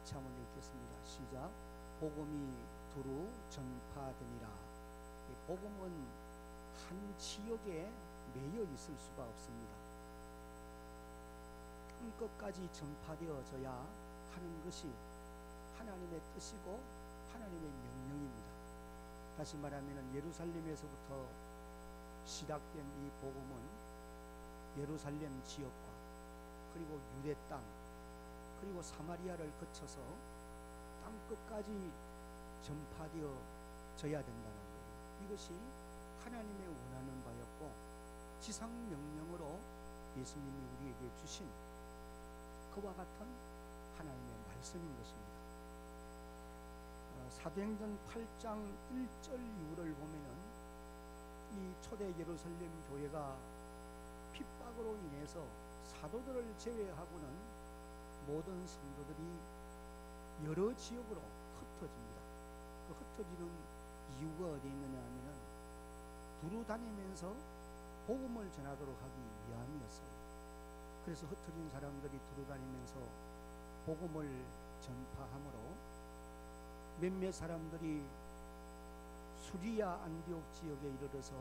같이 한번 읽겠습니다. 시작. 복음이 두루 전파되니라. 이 복음은 한 지역에 매여 있을 수가 없습니다. 땅끝까지 전파되어져야 하는 것이 하나님의 뜻이고 하나님의 명령입니다. 다시 말하면 예루살렘에서부터 시작된 이 복음은 예루살렘 지역과 그리고 유대 땅 그리고 사마리아를 거쳐서 땅끝까지 전파되어져야 된다는 거예요. 이것이 하나님의 원하는 바였고 지상 명령으로 예수님이 우리에게 주신 그와 같은 하나님의 말씀인 것입니다. 사도행전 8장 1절 이후를 보면은 이 초대 예루살렘 교회가 핍박으로 인해서 사도들을 제외하고는 모든 성도들이 여러 지역으로 흩어집니다. 그 흩어지는 이유가 어디에 있느냐 하면은 두루 다니면서 복음을 전하도록 하기 위함이었어요. 그래서 흩어진 사람들이 두루 다니면서 복음을 전파하므로 몇몇 사람들이 수리아 안디옥 지역에 이르러서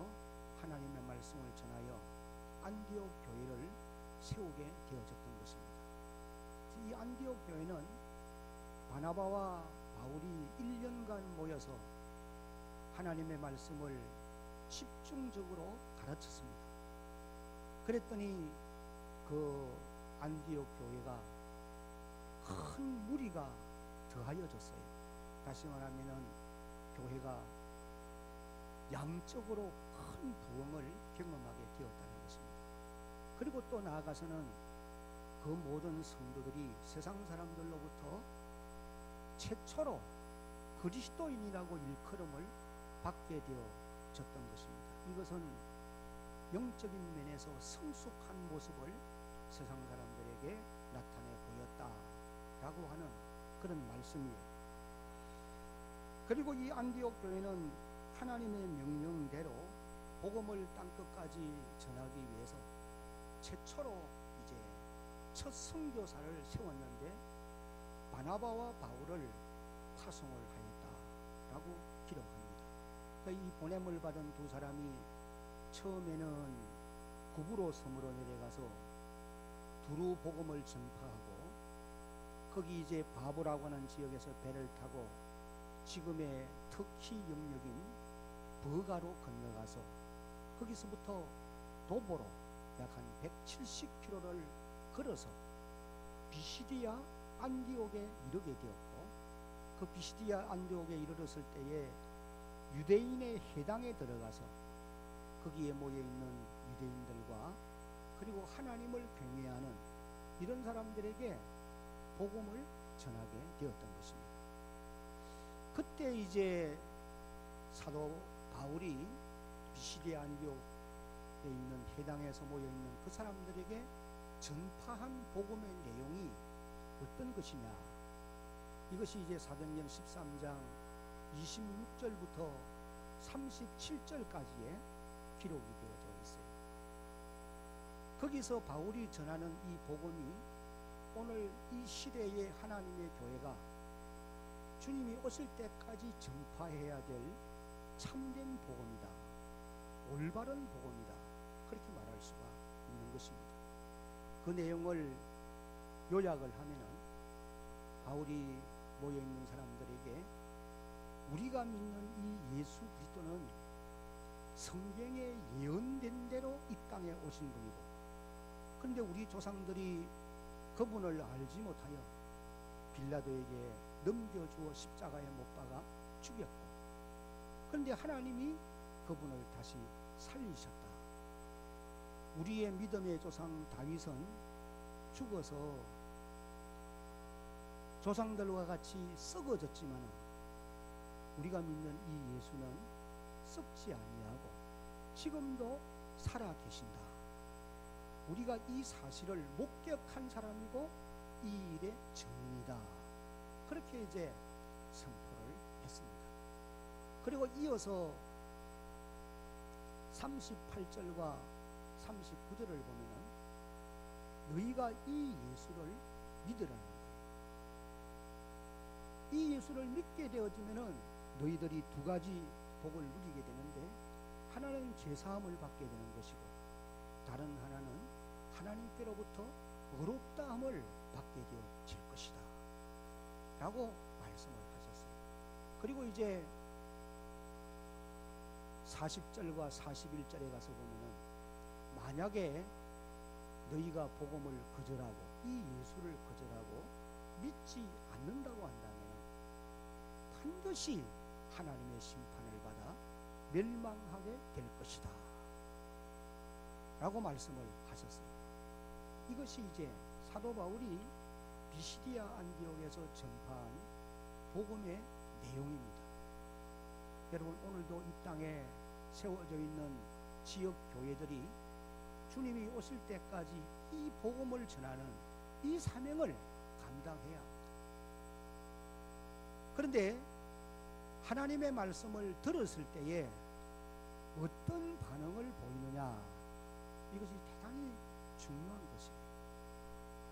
하나님의 말씀을 전하여 안디옥 교회를 세우게 되어졌던 것입니다. 이 안디옥 교회는 바나바와 바울이 1년간 모여서 하나님의 말씀을 집중적으로 가르쳤습니다. 그랬더니 그 안디옥 교회가 큰 무리가 더하여졌어요. 다시 말하면은 교회가 양적으로 큰 부흥을 경험하게 되었다는 것입니다. 그리고 또 나아가서는 그 모든 성도들이 세상 사람들로부터 최초로 그리스도인이라고 일컬음을 받게 되어졌던 것입니다. 이것은 영적인 면에서 성숙한 모습을 세상 사람들에게 나타내 보였다라고 하는 그런 말씀이에요. 그리고 이 안디옥 교회는 하나님의 명령대로 복음을 땅끝까지 전하기 위해서 최초로 이제 첫 선교사를 세웠는데 바나바와 바울을 파송을 하였다라고 기록합니다. 그러니까 이 보냄을 받은 두 사람이 처음에는 구브로 섬으로 내려가서 두루 복음을 전파하고 거기 이제 바보라고 하는 지역에서 배를 타고 지금의 터키 영역인 버가로 건너가서 거기서부터 도보로 약 한 170km를 걸어서 비시디아 안디옥에 이르게 되었고 그 비시디아 안디옥에 이르렀을 때에 유대인의 회당에 들어가서 거기에 모여있는 유대인들과 그리고 하나님을 경외하는 이런 사람들에게 복음을 전하게 되었던 것입니다. 그때 이제 사도 바울이 비시디아 안디옥에 있는 회당에서 모여있는 그 사람들에게 전파한 복음의 내용이 어떤 것이냐, 이것이 이제 사도행전 13장 26절부터 37절까지의 기록이 되어져 있어요. 거기서 바울이 전하는 이 복음이 오늘 이 시대의 하나님의 교회가 주님이 오실 때까지 전파해야 될 참된 복음이다, 올바른 복음이다, 그렇게 말할 수가 있는 것입니다. 그 내용을 요약을 하면은 바울이 모여있는 사람들에게 우리가 믿는 이 예수 그리스도는 성경에 예언된 대로 이 땅에 오신 분이고, 그런데 우리 조상들이 그분을 알지 못하여 빌라도에게 넘겨주어 십자가에 못 박아 죽였고, 그런데 하나님이 그분을 다시 살리셨다. 우리의 믿음의 조상 다윗은 죽어서 조상들과 같이 썩어졌지만 우리가 믿는 이 예수는 썩지 아니하고 지금도 살아 계신다. 우리가 이 사실을 목격한 사람이고 이 일의 증인이다. 그렇게 이제 선포를 했습니다. 그리고 이어서 38절과 39절을 보면은 너희가 이 예수를 믿으라는 거예요. 이 예수를 믿게 되어지면은 너희들이 두 가지 복을 누리게 되는데, 하나는 죄사함을 받게 되는 것이고, 다른 하나는 하나님께로부터 의롭다함을 받게 되어질 것이다 라고 말씀을 하셨어요. 그리고 이제 40절과 41절에 가서 보면은, 만약에 너희가 복음을 거절하고 이 예수를 거절하고 믿지 않는다고 한다면 반드시 하나님의 심판을 받아 멸망하게 될 것이다 라고 말씀을 하셨어요. 이것이 이제 사도 바울이 비시디아 안디옥에서 전파한 복음의 내용입니다. 여러분, 오늘도 이 땅에 세워져 있는 지역 교회들이 주님이 오실 때까지 이 복음을 전하는 이 사명을 감당해야 합니다. 그런데 하나님의 말씀을 들었을 때에 어떤 반응을 보이느냐, 이것이 대단히 중요한 것이에요.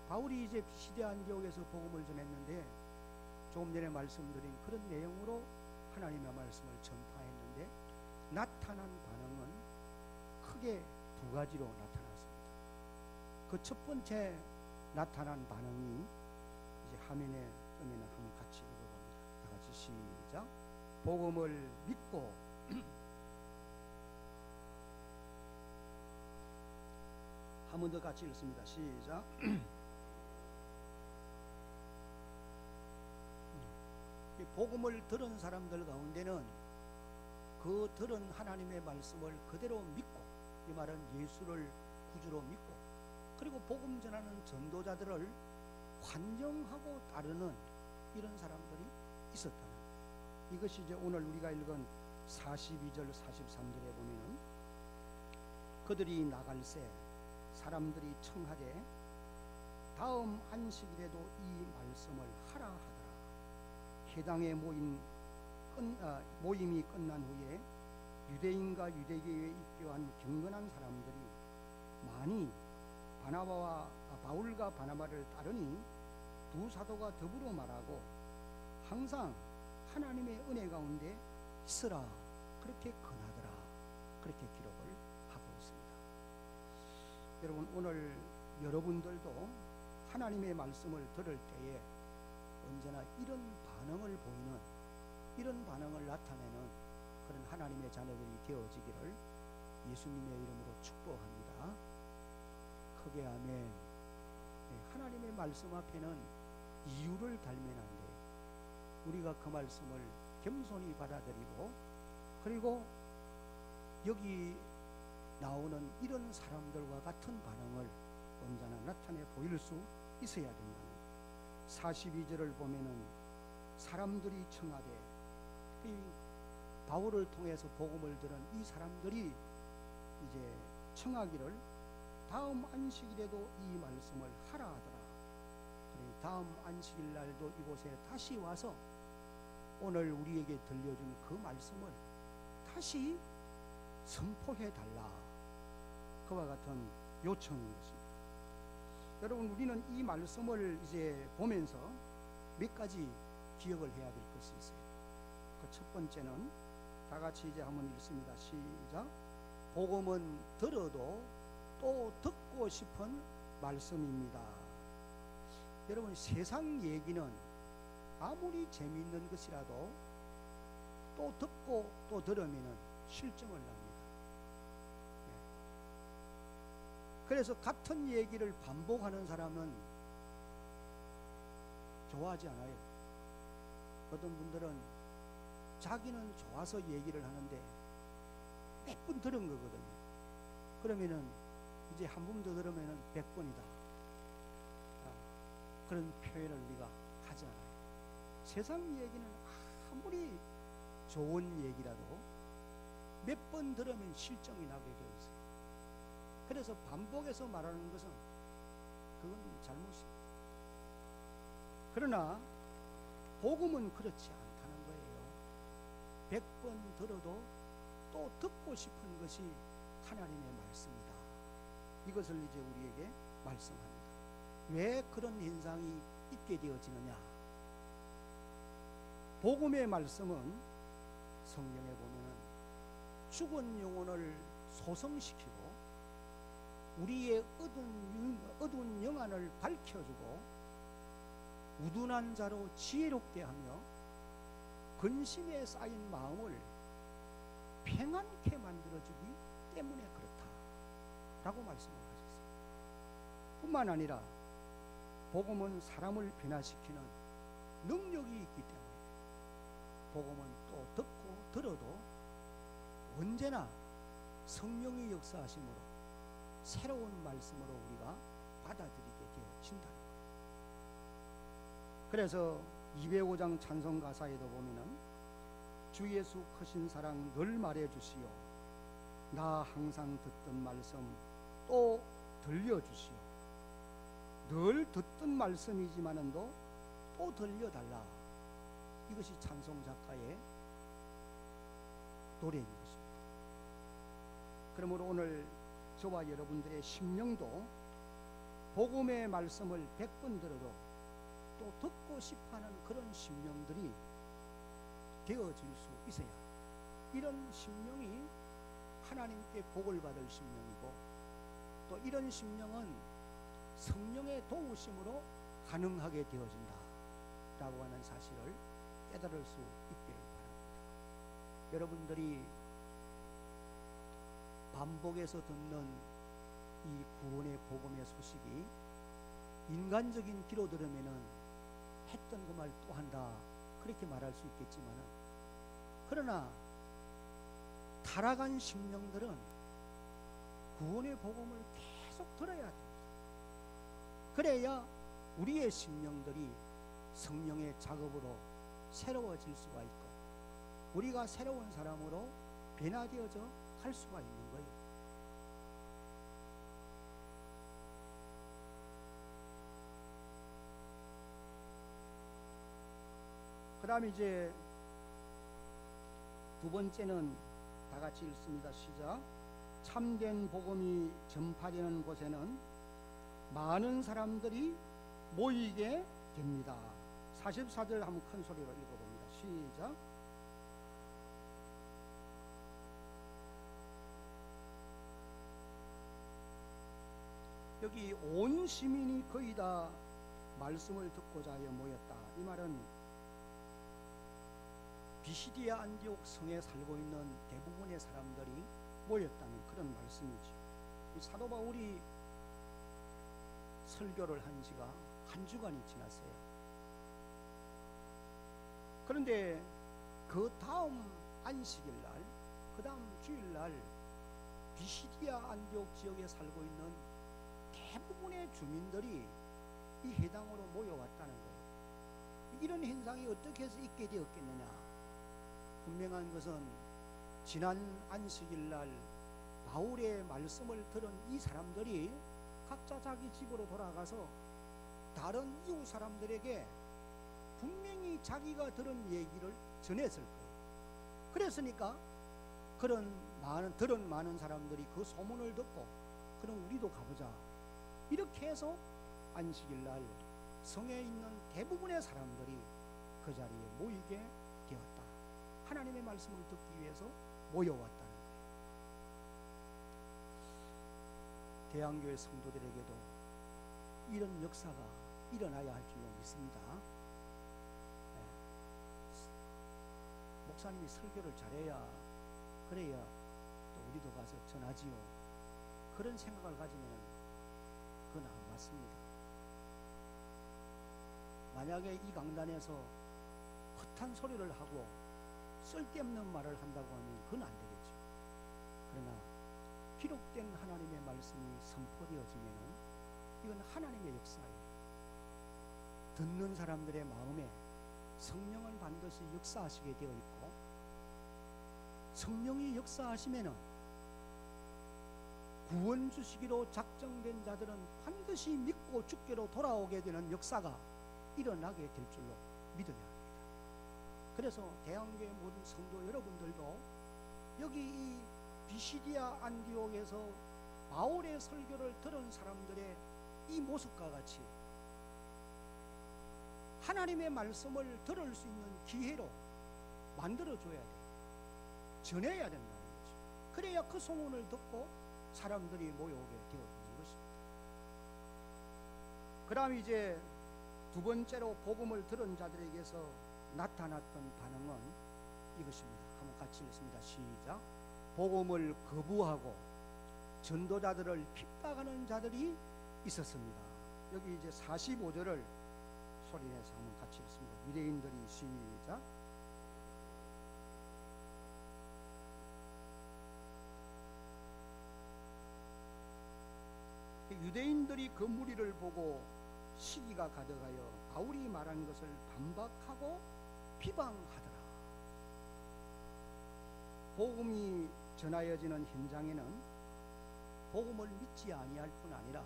바울이 이제 비시디아 안디옥에서 복음을 전했는데, 조금 전에 말씀드린 그런 내용으로 하나님의 말씀을 전파했는데, 나타난 반응은 크게 두 가지로 나타났습니다. 그 첫 번째 나타난 반응이 이제 화면에 뜨면 한번 같이 읽어봅니다. 다 같이 시작. 복음을 믿고 한 번 더 같이 읽습니다. 시작. 복음을 들은 사람들 가운데는 그 들은 하나님의 말씀을 그대로 믿고, 이 말은 예수를 구주로 믿고, 그리고 복음 전하는 전도자들을 환영하고 따르는 이런 사람들이 있었다는 거예요. 이것이 이제 오늘 우리가 읽은 42절 43절에 보면은, 그들이 나갈새 사람들이 청하되 다음 안식일에도 이 말씀을 하라 하더라. 해당의 모임이 끝난 후에 유대인과 유대교에 입교한 경건한 사람들이 많이 바울과 바나바를 따르니 두 사도가 더불어 말하고 항상 하나님의 은혜 가운데 있으라, 그렇게 권하더라, 그렇게 기록을 하고 있습니다. 여러분, 오늘 여러분들도 하나님의 말씀을 들을 때에 언제나 이런 반응을 보이는, 이런 반응을 나타내는 그런 하나님의 자녀들이 되어지기를 예수님의 이름으로 축복합니다. 크게 아멘. 하나님의 말씀 앞에는 이유를 달면 안 돼요. 우리가 그 말씀을 겸손히 받아들이고, 그리고 여기 나오는 이런 사람들과 같은 반응을 언제나 나타내 보일 수 있어야 된다는 거예요. 42절을 보면은 사람들이 청하되, 바울을 통해서 복음을 들은 이 사람들이 이제 청하기를 다음 안식일에도 이 말씀을 하라 하더라. 다음 안식일 날도 이곳에 다시 와서 오늘 우리에게 들려준 그 말씀을 다시 선포해 달라, 그와 같은 요청인 것입니다. 여러분, 우리는 이 말씀을 이제 보면서 몇 가지 기억을 해야 될 것이 있어요. 그 첫 번째는 다 같이 이제 한번 읽습니다. 시작. 복음은 들어도 또 듣고 싶은 말씀입니다. 여러분, 세상 얘기는 아무리 재미있는 것이라도 또 듣고 또 들으면 실증을 납니다. 그래서 같은 얘기를 반복하는 사람은 좋아하지 않아요. 어떤 분들은 자기는 좋아서 얘기를 하는데 몇 번 들은 거거든요. 그러면은 이제 한 번 더 들으면은 100번이다. 그런 표현을 우리가 하지 않아요. 세상 얘기는 아무리 좋은 얘기라도 몇 번 들으면 실정이 나게 되어 있어요. 그래서 반복해서 말하는 것은 그건 잘못입니다. 그러나 복음은 그렇지 않다는 거예요. 100번 들어도 또 듣고 싶은 것이 하나님의 말씀이다. 이것을 이제 우리에게 말씀합니다. 왜 그런 현상이 있게 되어지느냐? 복음의 말씀은 성경에 보면은 죽은 영혼을 소성시키고 우리의 어두운 영안을 밝혀주고 우둔한 자로 지혜롭게 하며 근심에 쌓인 마음을 평안케 만들어주기 때문에 그렇다라고 말씀을 하셨습니다. 뿐만 아니라 복음은 사람을 변화시키는 능력이 있기 때문에 복음은 또 듣고 들어도 언제나 성령의 역사하심으로 새로운 말씀으로 우리가 받아들이게 되어진다는 거예요. 그래서 205장 찬송 가사에도 보면은 주 예수 크신 사랑 늘 말해주시오. 나 항상 듣던 말씀 또 들려주시오. 늘 듣던 말씀이지만은도 또 들려달라. 이것이 찬송 작가의 노래인 것입니다. 그러므로 오늘 저와 여러분들의 심령도 복음의 말씀을 100번 들어도 또 듣고 싶어하는 그런 심령들이 되어질 수 있어야 이런 심령이 하나님께 복을 받을 심령이고 또 이런 심령은 성령의 도우심으로 가능하게 되어진다 라고 하는 사실을 깨달을 수 있기를 바랍니다. 여러분들이 반복해서 듣는 이 구원의 복음의 소식이 인간적인 귀로 들으면은 했던 그 말 또 한다 그렇게 말할 수 있겠지만은 그러나 타락한 심령들은 구원의 복음을 계속 들어야 됩니다. 그래야 우리의 심령들이 성령의 작업으로 새로워질 수가 있고 우리가 새로운 사람으로 변화되어져 갈 수가 있는 거예요. 그 다음에 이제 두 번째는 다 같이 읽습니다. 시작. 참된 복음이 전파되는 곳에는 많은 사람들이 모이게 됩니다. 44절 한번 큰 소리로 읽어봅니다. 시작. 여기 온 시민이 거의 다 말씀을 듣고자 하여 모였다. 이 말은 비시디아 안디옥 성에 살고 있는 대부분의 사람들이 모였다는 그런 말씀이죠. 이 사도 바울이 설교를 한 지가 한 주간이 지났어요. 그런데 그 다음 안식일 날, 그 다음 주일날 비시디아 안디옥 지역에 살고 있는 대부분의 주민들이 이 회당으로 모여왔다는 거예요. 이런 현상이 어떻게 해서 있게 되었겠느냐? 분명한 것은 지난 안식일 날 바울의 말씀을 들은 이 사람들이 각자 자기 집으로 돌아가서 다른 이웃 사람들에게 분명히 자기가 들은 얘기를 전했을 거예요. 그랬으니까 들은 많은 사람들이 그 소문을 듣고 그럼 우리도 가보자. 이렇게 해서 안식일 날 성에 있는 대부분의 사람들이 그 자리에 모이게 되었다. 하나님의 말씀을 듣기 위해서 모여왔다는 거예요. 대한교회 성도들에게도 이런 역사가 일어나야 할 줄로 믿습니다. 목사님이 설교를 잘해야 그래야 또 우리도 가서 전하지요. 그런 생각을 가지면 그건 안 맞습니다. 만약에 이 강단에서 헛한 소리를 하고 쓸데없는 말을 한다고 하면 그건 안 되겠죠. 그러나 기록된 하나님의 말씀이 선포되어지면은 이건 하나님의 역사예요. 듣는 사람들의 마음에 성령은 반드시 역사하시게 되어 있고 성령이 역사하시면은 구원 주시기로 작정된 자들은 반드시 믿고 주께로 돌아오게 되는 역사가 일어나게 될 줄로 믿어야 합니다. 그래서 대한교회 모든 성도 여러분들도 여기 이 비시디아 안디옥에서 바울의 설교를 들은 사람들의 이 모습과 같이 하나님의 말씀을 들을 수 있는 기회로 만들어줘야 돼. 전해야 된다는 거죠. 그래야 그 소문을 듣고 사람들이 모여오게 되어지는 것입니다. 그 다음 이제 두 번째로 복음을 들은 자들에게서 나타났던 반응은 이것입니다. 한번 같이 읽습니다. 시작. 복음을 거부하고 전도자들을 핍박하는 자들이 있었습니다. 여기 이제 45절을 소리내서 한번 같이 읽습니다. 유대인들이 시작. 유대인들이 그 무리를 보고 시기가 가득하여 바울이 말한 것을 반박하고 비방하더라. 복음이 전하여지는 현장에는 복음을 믿지 아니할 뿐 아니라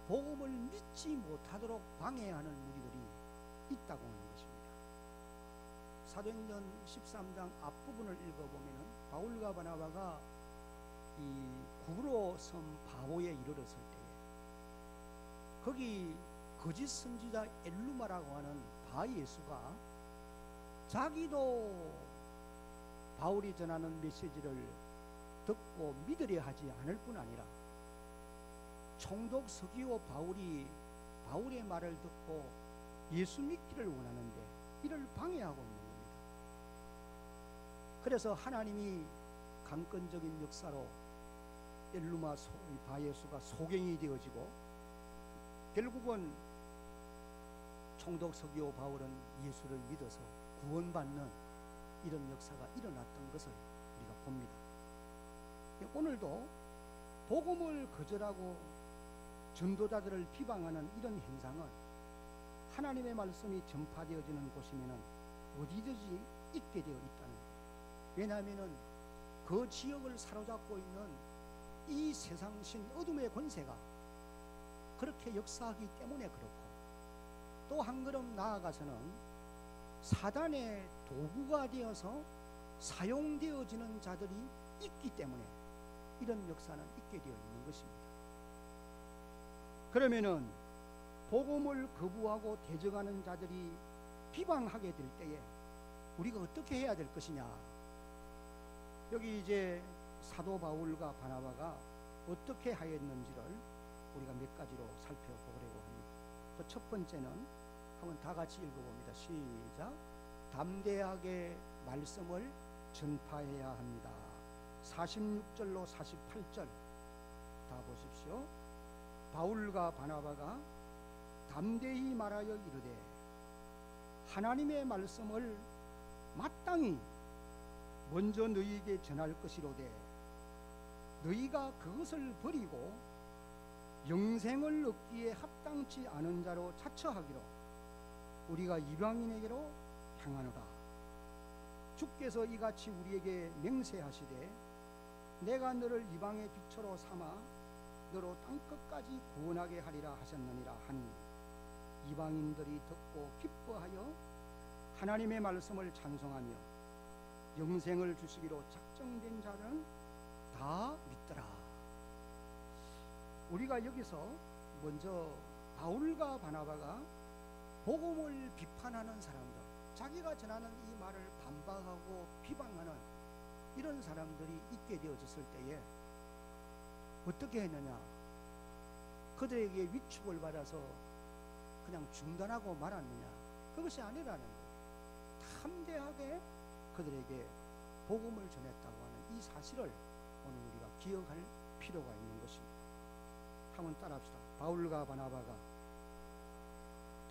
복음을 믿지 못하도록 방해하는 무리들이 있다고 하는 것입니다. 사도행전 13장 앞부분을 읽어보면 바울과 바나바가 이 구브로 섬 바오에 이르렀을 때에 거기 거짓 선지자 엘루마라고 하는 바예수가 자기도 바울이 전하는 메시지를 듣고 믿으려 하지 않을 뿐 아니라 총독 서기오 바울이 바울의 말을 듣고 예수 믿기를 원하는데 이를 방해하고 있는 겁니다. 그래서 하나님이 강권적인 역사로 엘루마 바예수가 소경이 되어지고 결국은 총독 서기오 바울은 예수를 믿어서 구원받는 이런 역사가 일어났던 것을 우리가 봅니다. 오늘도 복음을 거절하고 전도자들을 비방하는 이런 현상은 하나님의 말씀이 전파되어지는 곳이면 어디든지 있게 되어 있다는 거예요. 왜냐하면 그 지역을 사로잡고 있는 이 세상신 어둠의 권세가 그렇게 역사하기 때문에 그렇고, 또 한 걸음 나아가서는 사단의 도구가 되어서 사용되어지는 자들이 있기 때문에 이런 역사는 있게 되어 있는 것입니다. 그러면은 복음을 거부하고 대적하는 자들이 비방하게 될 때에 우리가 어떻게 해야 될 것이냐? 여기 이제 사도 바울과 바나바가 어떻게 하였는지를 우리가 몇 가지로 살펴보려고 합니다. 그 첫 번째는 한번 다 같이 읽어봅니다. 시작. 담대하게 말씀을 전파해야 합니다. 46절로 48절 다 보십시오. 바울과 바나바가 담대히 말하여 이르되 하나님의 말씀을 마땅히 먼저 너희에게 전할 것이로되 너희가 그것을 버리고 영생을 얻기에 합당치 않은 자로 자처하기로 우리가 이방인에게로 향하노라. 주께서 이같이 우리에게 맹세하시되 내가 너를 이방의 빛으로 삼아 너로 땅끝까지 구원하게 하리라 하셨느니라 하니 이방인들이 듣고 기뻐하여 하나님의 말씀을 찬송하며 영생을 주시기로 작정된 자는 다 믿더라. 우리가 여기서 먼저 바울과 바나바가 복음을 비판하는 사람들, 자기가 전하는 이 말을 반박하고 비방하는 이런 사람들이 있게 되어졌을 때에 어떻게 했느냐? 그들에게 위축을 받아서 그냥 중단하고 말았느냐? 그것이 아니라는 거예요. 담대하게 그들에게 복음을 전했다고 하는 이 사실을 오늘 우리가 기억할 필요가 있는 것입니다. 한번 따라합시다. 바울과 바나바가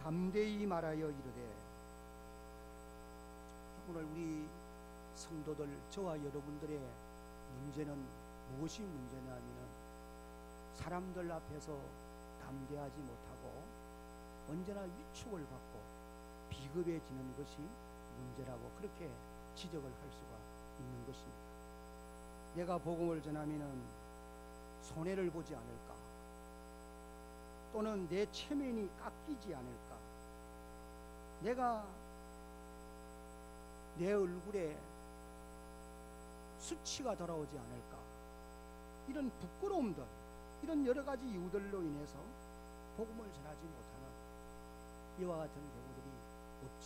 담대히 말하여 이르되, 오늘 우리 성도들, 저와 여러분들의 문제는 무엇이 문제냐면은 사람들 앞에서 담대하지 못하고 언제나 위축을 받고 비겁해지는 것이 문제라고 그렇게 지적을 할 수가 있는 것입니다. 내가 복음을 전하면은 손해를 보지 않을까, 또는 내 체면이 깎이지 않을까, 내가 내 얼굴에 수치가 돌아오지 않을까, 이런 부끄러움들, 이런 여러 가지 이유들로 인해서 복음을 전하지 못하는 이와 같은 경우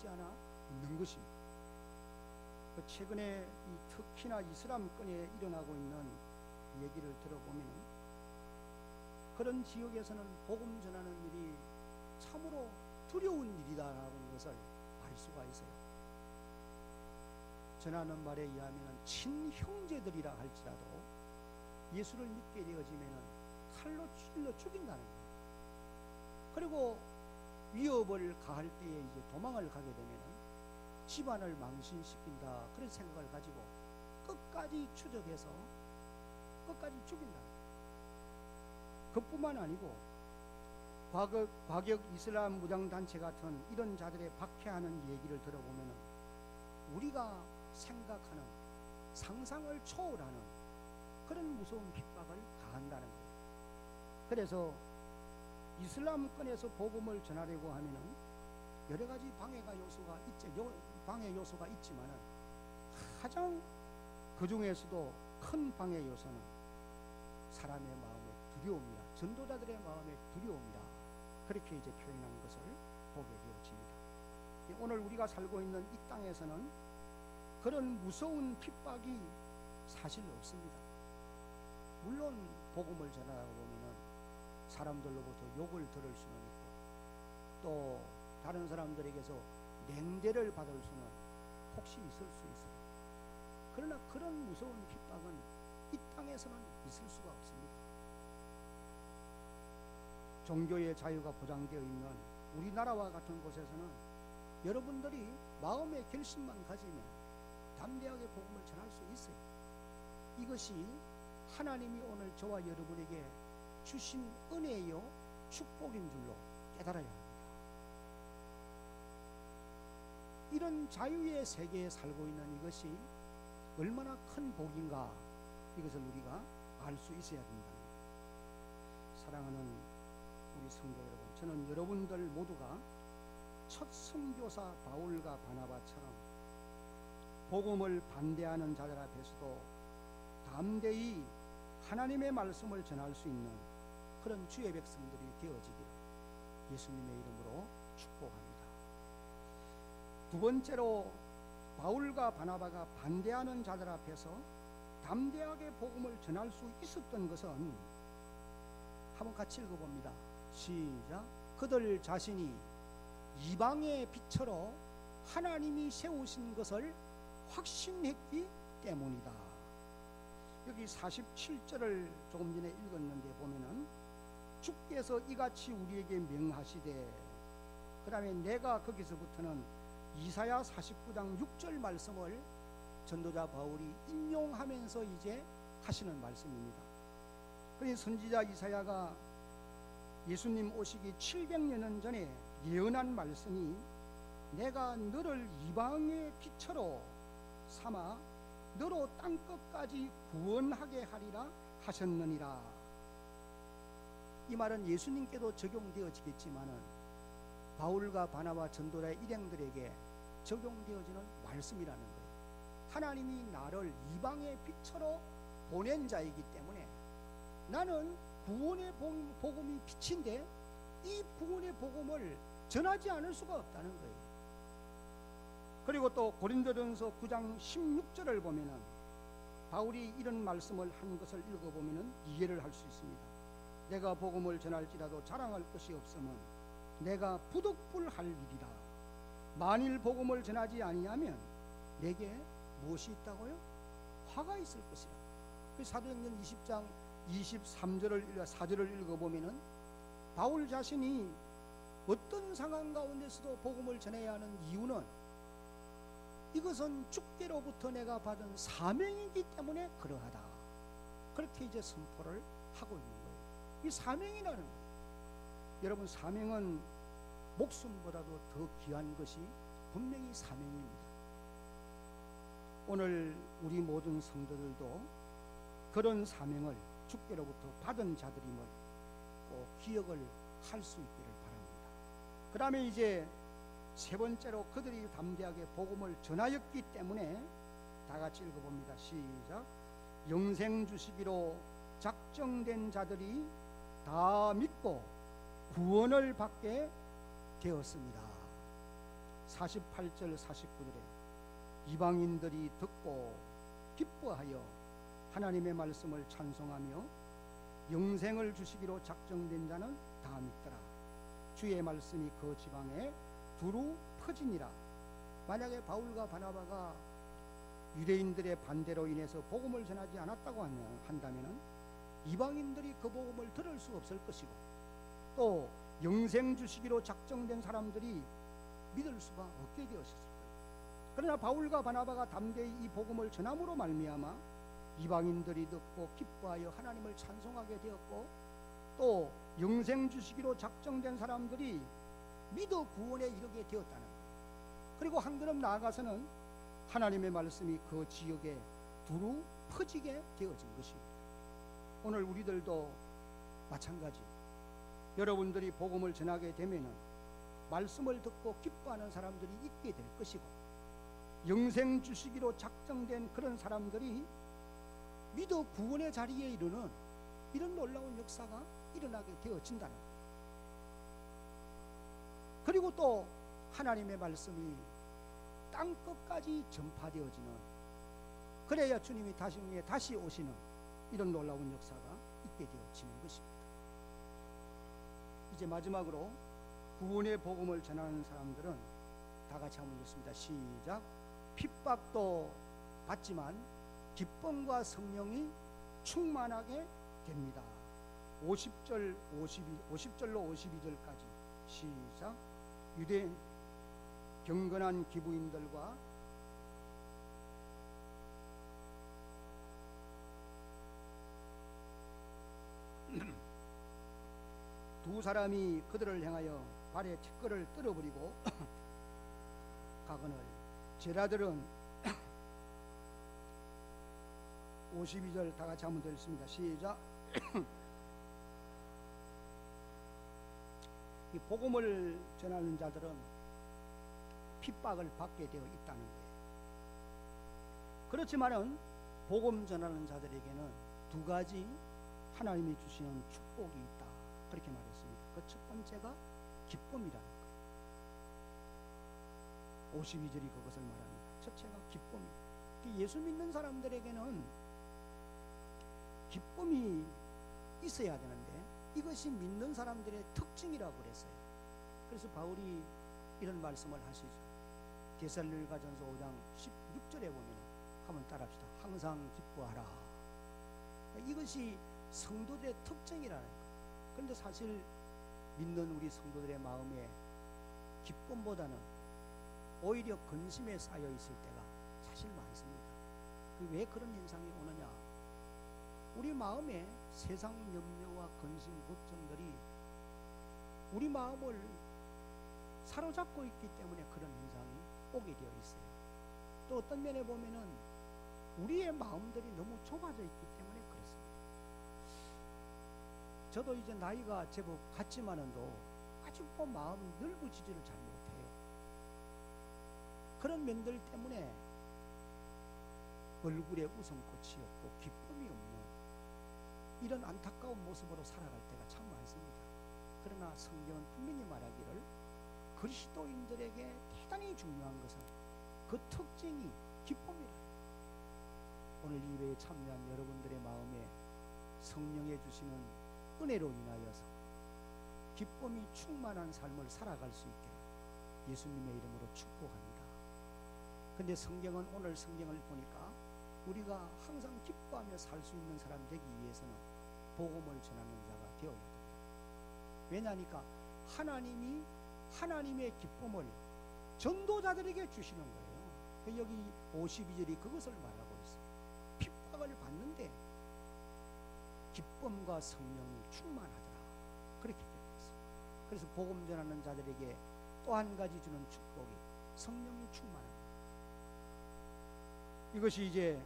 것이 하나 있는 것입니다. 최근에 특히나 이슬람권에 일어나고 있는 얘기를 들어보면 그런 지역에서는 복음 전하는 일이 참으로 두려운 일이다라는 것을 알 수가 있어요. 전하는 말에 의하면 친형제들이라 할지라도 예수를 믿게 되어지면 칼로 찔러 죽인다는 거예요. 그리고 위협을 가할 때에 이제 도망을 가게 되면 집안을 망신시킨다 그런 생각을 가지고 끝까지 추적해서 끝까지 죽인다. 그뿐만 아니고 과격 이슬람 무장단체 같은 이런 자들의 박해하는 얘기를 들어보면 우리가 생각하는 상상을 초월하는 그런 무서운 핍박을 가한다는 거예요. 그래서 이슬람권에서 복음을 전하려고 하면은 여러 가지 방해 요소가 있지만은 가장 그 중에서도 큰 방해 요소는 사람의 마음의 두려움이다. 전도자들의 마음의 두려움이다. 그렇게 이제 표현한 것을 보게 되어집니다. 오늘 우리가 살고 있는 이 땅에서는 그런 무서운 핍박이 사실 없습니다. 물론 복음을 전하다 보면은 사람들로부터 욕을 들을 수는 있고 또 다른 사람들에게서 냉대를 받을 수는 혹시 있을 수 있어요. 그러나 그런 무서운 핍박은 이 땅에서는 있을 수가 없습니다. 종교의 자유가 보장되어 있는 우리나라와 같은 곳에서는 여러분들이 마음의 결심만 가지면 담대하게 복음을 전할 수 있어요. 이것이 하나님이 오늘 저와 여러분에게 주신 은혜요 축복인 줄로 깨달아야 합니다. 이런 자유의 세계에 살고 있는 이것이 얼마나 큰 복인가 이것을 우리가 알 수 있어야 된다. 사랑하는 우리 성도 여러분, 저는 여러분들 모두가 첫 선교사 바울과 바나바처럼 복음을 반대하는 자들 앞에서도 담대히 하나님의 말씀을 전할 수 있는 그런 주의 백성들이 되어지기를 예수님의 이름으로 축복합니다. 두 번째로 바울과 바나바가 반대하는 자들 앞에서 담대하게 복음을 전할 수 있었던 것은 한번 같이 읽어봅니다. 시작. 그들 자신이 이방의 빛으로 하나님이 세우신 것을 확신했기 때문이다. 여기 47절을 조금 전에 읽었는데 보면은 주께서 이같이 우리에게 명하시되, 그 다음에 내가 거기서부터는 이사야 49장 6절 말씀을 전도자 바울이 인용하면서 이제 하시는 말씀입니다. 그러니 선지자 이사야가 예수님 오시기 700년 전에 예언한 말씀이 내가 너를 이방의 빛으로 삼아 너로 땅끝까지 구원하게 하리라 하셨느니라. 이 말은 예수님께도 적용되어지겠지만은 바울과 바나바 전도자 일행들에게 적용되어지는 말씀이라는 거예요. 하나님이 나를 이방의 빛으로 보낸 자이기 때문에 나는 구원의 복음이 빛인데 이 구원의 복음을 전하지 않을 수가 없다는 거예요. 그리고 또 고린도전서 9장 16절을 보면은 바울이 이런 말씀을 한 것을 읽어보면은 이해를 할 수 있습니다. 내가 복음을 전할지라도 자랑할 것이 없으면 내가 부득불할 일이라. 만일 복음을 전하지 아니하면 내게 무엇이 있다고요? 화가 있을 것이라. 그 사도행전 20장 4절을 읽어보면은 바울 자신이 어떤 상황 가운데서도 복음을 전해야 하는 이유는 이것은 주께로부터 내가 받은 사명이기 때문에 그러하다. 그렇게 이제 선포를 하고 있는 거예요. 이 사명이라는 거예요. 여러분, 사명은 목숨보다도 더 귀한 것이 분명히 사명입니다. 오늘 우리 모든 성도들도 그런 사명을 주께로부터 받은 자들임을 꼭 기억을 할 수 있기를 바랍니다. 그 다음에 이제 세 번째로 그들이 담대하게 복음을 전하였기 때문에 다 같이 읽어봅니다. 시작. 영생 주시기로 작정된 자들이 다 믿고 구원을 받게 되었습니다. 48절 49절에 이방인들이 듣고 기뻐하여 하나님의 말씀을 찬송하며 영생을 주시기로 작정된 자는 다 믿더라. 주의 말씀이 그 지방에 두루 퍼지니라. 만약에 바울과 바나바가 유대인들의 반대로 인해서 복음을 전하지 않았다고 한다면 이방인들이 그 복음을 들을 수 없을 것이고, 또 영생 주시기로 작정된 사람들이 믿을 수가 없게 되었을 거예요. 그러나 바울과 바나바가 담대히 이 복음을 전함으로 말미암아 이방인들이 듣고 기뻐하여 하나님을 찬송하게 되었고, 또 영생 주시기로 작정된 사람들이 믿어 구원에 이르게 되었다는 거예요. 그리고 한 걸음 나아가서는 하나님의 말씀이 그 지역에 두루 퍼지게 되어진 것입니다. 오늘 우리들도 마찬가지, 여러분들이 복음을 전하게 되면은 말씀을 듣고 기뻐하는 사람들이 있게 될 것이고, 영생 주시기로 작정된 그런 사람들이 믿어 구원의 자리에 이르는 이런 놀라운 역사가 일어나게 되어진다는 거예요. 그리고 또 하나님의 말씀이 땅끝까지 전파되어지는, 그래야 주님이 다시 오시는 이런 놀라운 역사가 있게 되어지는 것입니다. 이제 마지막으로 구원의 복음을 전하는 사람들은 다 같이 한번 읽습니다. 시작. 핍박도 받지만 기쁨과 성령이 충만하게 됩니다. 50절로 52절까지 시작. 유대 경건한 기부인들과 두 사람이 그들을 향하여 발에 티끌을 떨어버리고 가거늘 제라들은 52절 다 같이 한번 더 읽습니다. 시작. 이 복음을 전하는 자들은 핍박을 받게 되어 있다는 거예요. 그렇지만은 복음 전하는 자들에게는 두 가지 하나님이 주시는 축복이 있다, 그렇게 말했습니다. 그 첫 번째가 기쁨이라는 거예요. 52절이 그것을 말합니다. 첫째가 기쁨이다. 예수 믿는 사람들에게는 기쁨이 있어야 되는데 이것이 믿는 사람들의 특징이라고 그랬어요. 그래서 바울이 이런 말씀을 하시죠. 데살로니가전서 5장 16절에 보면 한번 따라합시다. 항상 기뻐하라. 이것이 성도들의 특징이라는 거예요. 그런데 사실 믿는 우리 성도들의 마음에 기쁨보다는 오히려 근심에 쌓여 있을 때가 사실 많습니다. 왜 그런 현상이 오느냐? 우리 마음에 세상 염려와 근심, 걱정들이 우리 마음을 사로잡고 있기 때문에 그런 현상이 오게 되어 있어요. 또 어떤 면에 보면은 우리의 마음들이 너무 좁아져 있기 때문에 그렇습니다. 저도 이제 나이가 제법 같지만은도 아직도 마음이 넓어지지를 잘 못해요. 그런 면들 때문에 얼굴에 웃음꽃이 없고 기쁨이 없는 이런 안타까운 모습으로 살아갈 때가 참 많습니다. 그러나 성경은 분명히 말하기를 그리스도인들에게 대단히 중요한 것은 그 특징이 기쁨이라. 오늘 예배에 참여한 여러분들의 마음에 성령에 주시는 은혜로 인하여서 기쁨이 충만한 삶을 살아갈 수 있게 예수님의 이름으로 축복합니다. 근데 성경은, 오늘 성경을 보니까 우리가 항상 기뻐하며 살 수 있는 사람 되기 위해서는 복음을 전하는 자가 되어야 됩니다. 왜냐하니까 하나님이 하나님의 기쁨을 전도자들에게 주시는 거예요. 여기 52절이 그것을 말하고 있어요. 핍박을 받는데 기쁨과 성령이 충만하더라, 그렇게 되어 있어요. 그래서 복음 전하는 자들에게 또 한 가지 주는 축복이 성령이 충만합니다. 이것이 이제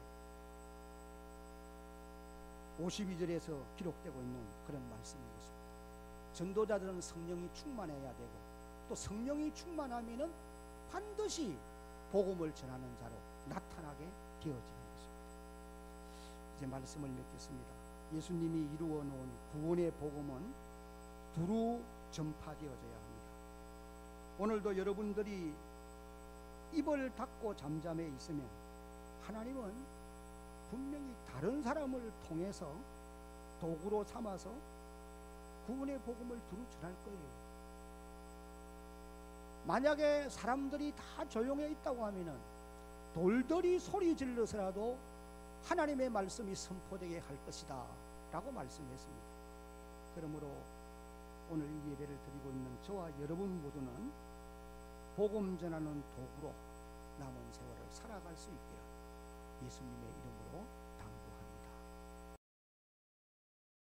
52절에서 기록되고 있는 그런 말씀인 것입니다. 전도자들은 성령이 충만해야 되고, 또 성령이 충만하면은 반드시 복음을 전하는 자로 나타나게 되어지는 것입니다. 이제 말씀을 맺겠습니다. 예수님이 이루어 놓은 구원의 복음은 두루 전파되어져야 합니다. 오늘도 여러분들이 입을 닫고 잠잠해 있으면 하나님은 분명히 다른 사람을 통해서 도구로 삼아서 구원의 복음을 두루 전할 거예요. 만약에 사람들이 다 조용해 있다고 하면은 돌들이 소리 질러서라도 하나님의 말씀이 선포되게 할 것이다 라고 말씀했습니다. 그러므로 오늘 이 예배를 드리고 있는 저와 여러분 모두는 복음 전하는 도구로 남은 세월을 살아갈 수 있기를 예수님의 이름으로